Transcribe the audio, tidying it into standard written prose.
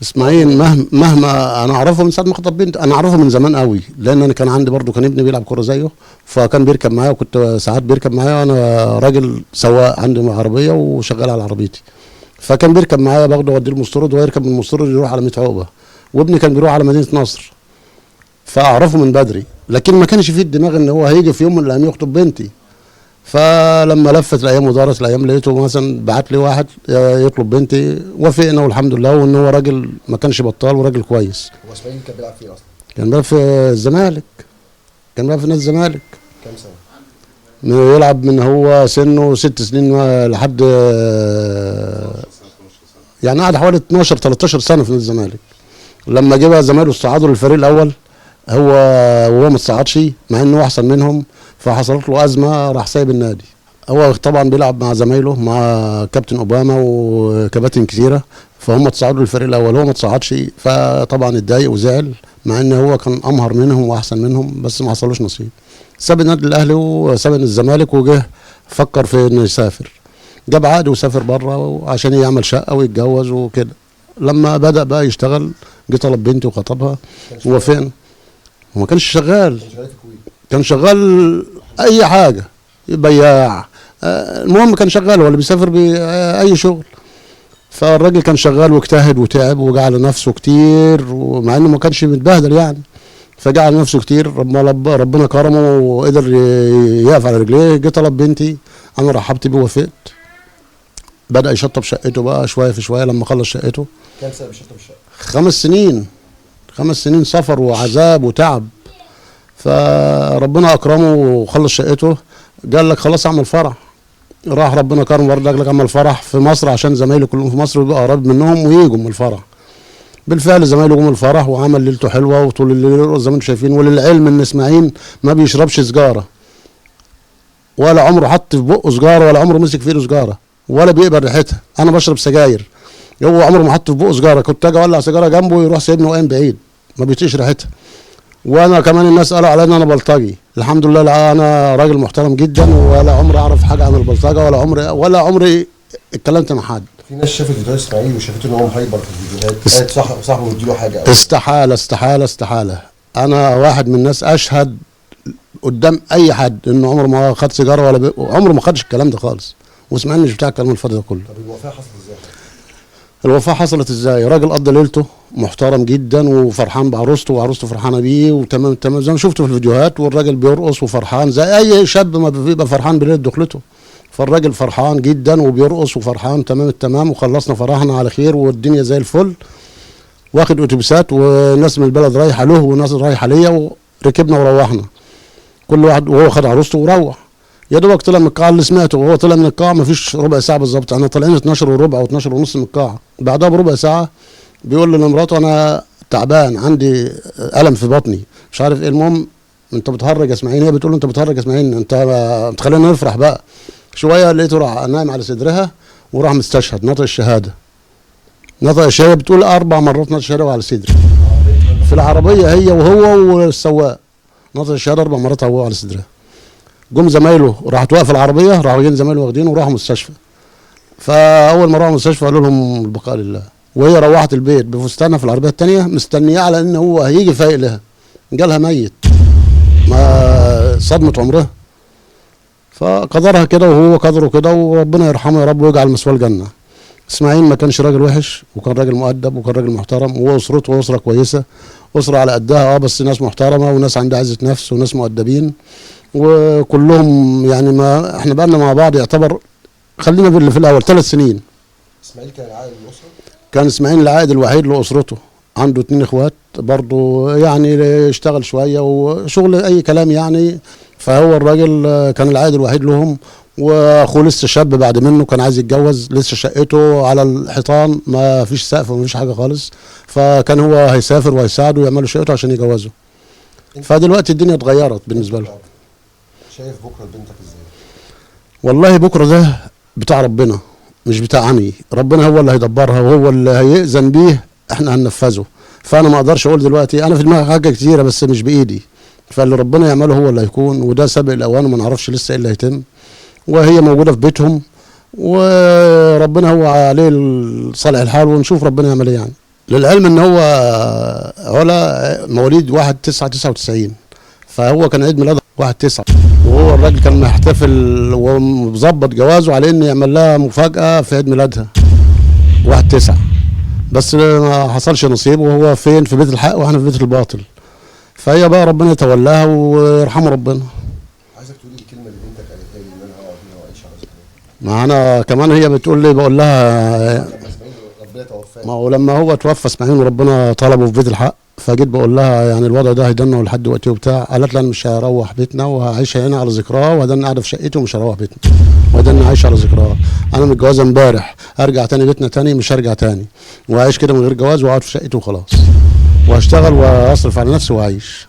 اسماعيل مهما انا اعرفه من ساعه ما خطب بنت، انا اعرفه من زمان قوي، لان انا كان عندي برضه كان ابني بيلعب كوره زيه، فكان بيركب معايا وكنت ساعات بيركب معايا، وانا راجل سواق عندي عربيه وشغال على عربيتي، فكان بيركب معايا باخده اوديه المستورد ويركب من المستورد يروح على 100 عقبه، وابني كان بيروح على مدينه نصر، فاعرفه من بدري، لكن ما كانش فيه الدماغ ان هو هيجي في يوم من الايام يخطب بنتي. فلما لفت الايام ودارت الايام لقيته مثلا بعت لي واحد يطلب بنتي، وافقنا والحمد لله، وان هو راجل ما كانش بطال وراجل كويس. هو اسماعيل كان بيلعب فين اصلا؟ كان بيلعب في الزمالك، كان بيلعب في نادي الزمالك. كام سنه؟ يلعب من هو سنه 6 سنين لحد يعني قعد حوالي 12 13 سنه في نادي الزمالك. لما جه بقى زمايله استعادوا للفريق الاول وهو ما اتصعدش مع انه احسن منهم، فحصلت له ازمه راح سايب النادي. هو طبعا بيلعب مع زمايله مع كابتن اوباما وكباتن كتيره، فهم اتصعدوا للفريق الاول، هو ما اتصعدش، فطبعا اتضايق وزعل مع ان هو كان امهر منهم واحسن منهم، بس ما حصلوش نصيب. ساب النادي الاهلي وساب الزمالك وجه فكر في انه يسافر، جاب عقد وسافر بره عشان يعمل شقه ويتجوز وكده. لما بدا بقى يشتغل جه طلب بنتي وخطبها ووافقنا. هو ما كانش شغال، كان شغال اي حاجه، بياع، المهم كان شغال، هو اللي بيسافر باي شغل. فالراجل كان شغال واجتهد وتعب وجعل نفسه كتير، ومع انه ما كانش متبهدل يعني، فجعل نفسه كتير. ربنا كرمه وقدر يقف على رجليه. جه طلب بنتي، انا رحبت بيه ووافقت. بدا يشطب شقته بقى شويه في شويه. لما خلص شقته كام سنه بيشطب الشقه؟ 5 سنين، 5 سنين سفر وعذاب وتعب. فربنا اكرمه وخلص شقته، قال لك خلاص اعمل فرح. راح ربنا كرمه برضه قال لك اعمل فرح في مصر عشان زمايله كلهم في مصر يبقى قريب منهم ويجوا من الفرح. بالفعل زمايله جم الفرح وعمل ليلته حلوه وطول الليل زي ما انتم شايفين. وللعلم ان اسماعيل ما بيشربش سجاره، ولا عمره حط في بقه سجاره، ولا عمره مسك في ايده سجاره، ولا بيقبل ريحتها. انا بشرب سجاير، هو عمره ما حط في بقه سجاره. كنت اجي اولع سجاره جنبه يروح سايبني وقايم بعيد، ما بيطيقش ريحتها. وانا كمان الناس قالوا عليا ان انا بلطجي. الحمد لله لا، انا راجل محترم جدا، ولا عمري اعرف حاجه عن البلطجه، ولا عمري اتكلمت مع حد. في ناس شافت فيديوهات اسماعيل وشافته ان هو مهيبر في الفيديوهات، قالت صاحبه مديله حاجه أو. استحاله استحاله استحاله. انا واحد من الناس اشهد قدام اي حد انه عمره ما خد سيجاره ولا عمره ما خدش الكلام ده خالص. واسماعيل مش بتاع الكلام الفاضي ده كله. طب الوفاه حصلت ازاي؟ الوفاه حصلت ازاي؟ راجل قضى ليلته محترم جدا وفرحان بعروسته وعروسته فرحانه بيه وتمام تمام زي ما شفته في الفيديوهات، والراجل بيرقص وفرحان زي اي شاب ما بيبقى فرحان بليله دخلته. فالراجل فرحان جدا وبيرقص وفرحان تمام التمام، وخلصنا فرحنا على خير والدنيا زي الفل. واخد اتوبيسات وناس من البلد رايحه له وناس رايحه ليا، وركبنا وروحنا كل واحد، وهو خد عروسته وروح. يا دوبك طلع من القاعه اللي سمعته، وهو طلع من القاعه ما فيش ربع ساعه بالظبط، احنا طالعين 12 وربع او 12 ونص من القاعه. بعدها بربع ساعه بيقول لمراته انا تعبان عندي الم في بطني مش عارف ايه. المهم انت بتهرج يا اسماعيل، هي بتقول له انت بتهرج يا اسماعيل، انت بتخلينا نفرح بقى شويه. لقيته راح نايم على صدرها وراح مستشهد نطق الشهاده. نطق الشهاده بتقول 4 مرات نطق الشهاده على صدري في العربيه هي وهو والسواق. نطق الشهاده 4 مرات هو على صدرها. جم زمايله راحت توقف العربيه، راحوا جايين زمايله واخدينه وراحوا مستشفى. فاول ما راحوا المستشفى قالوا لهم البقاء لله، وهي روحت البيت بفستانها في العربيه الثانيه مستنيه على ان هو هيجي فايق لها. جالها ميت، ما صدمه عمرها. فقدرها كده وهو قدره كده، وربنا يرحمه يا رب ويجعل مسواه الجنه. اسماعيل ما كانش راجل وحش، وكان راجل مؤدب وكان راجل محترم، واسرته اسره كويسه، اسره على قدها بس ناس محترمه وناس عندها عزه نفس وناس مؤدبين، وكلهم يعني ما احنا بقالنا مع بعض يعتبر خلينا في الاول 3 سنين. اسماعيل كان العائد للاسره؟ كان اسماعيل العائد الوحيد لاسرته، عنده 2 اخوات برضه يعني يشتغل شويه وشغل اي كلام يعني. فهو الراجل كان العائد الوحيد لهم، واخوه لسه شاب بعد منه كان عايز يتجوز، لسه شقته على الحيطان ما فيش سقف وما فيش حاجه خالص، فكان هو هيسافر وهيساعده ويعملوا شقته عشان يجوزه. فدلوقتي الدنيا اتغيرت بالنسبه له. شايف بكره بنتك ازاي؟ والله بكره ده بتاع ربنا مش بتاعني، ربنا هو اللي هيدبرها وهو اللي هيأذن بيه، احنا هننفذه. فانا ما اقدرش اقول دلوقتي، انا في دماغي حاجه كتيره بس مش بايدي، فاللي ربنا يعمله هو اللي هيكون، وده سابق الاوان وما نعرفش لسه ايه اللي هيتم. وهي موجوده في بيتهم وربنا هو عليه صالح الحال، ونشوف ربنا يعمل ايه يعني. للعلم ان هو علا مواليد 1/9/99، فهو كان عيد ميلاده 1/9، وهو الراجل كان محتفل ومظبط جوازه على انه يعمل لها مفاجاه في عيد ميلادها 1/9، بس ما حصلش نصيب، وهو فين في بيت الحق واحنا في بيت الباطل. فهي بقى ربنا يتولاها ويرحمه ربنا. عايزك تقولي الكلمه اللي بنتك قالتها لي ان انا هقعد هنا واعيش على ذكرها. ما انا كمان هي بتقول لي، بقول لها لما اسماعيل ربنا توفاه. ما هو لما هو توفى اسماعيل وربنا طلبه في بيت الحق، فجيت بقول لها يعني الوضع ده هيدنه لحد دلوقتي وبتاع، قالت لي انا مش هروح بيتنا وهعيش هنا على ذكراه، وهدن قاعده في شقتي ومش هروح بيتنا، وهدن عايش على ذكراه. انا متجوزه امبارح، ارجع تاني بيتنا تاني؟ مش هرجع تاني، وهعيش كده من غير جواز واقعد في شقتي وخلاص، وهشتغل واصرف على نفسي واعيش.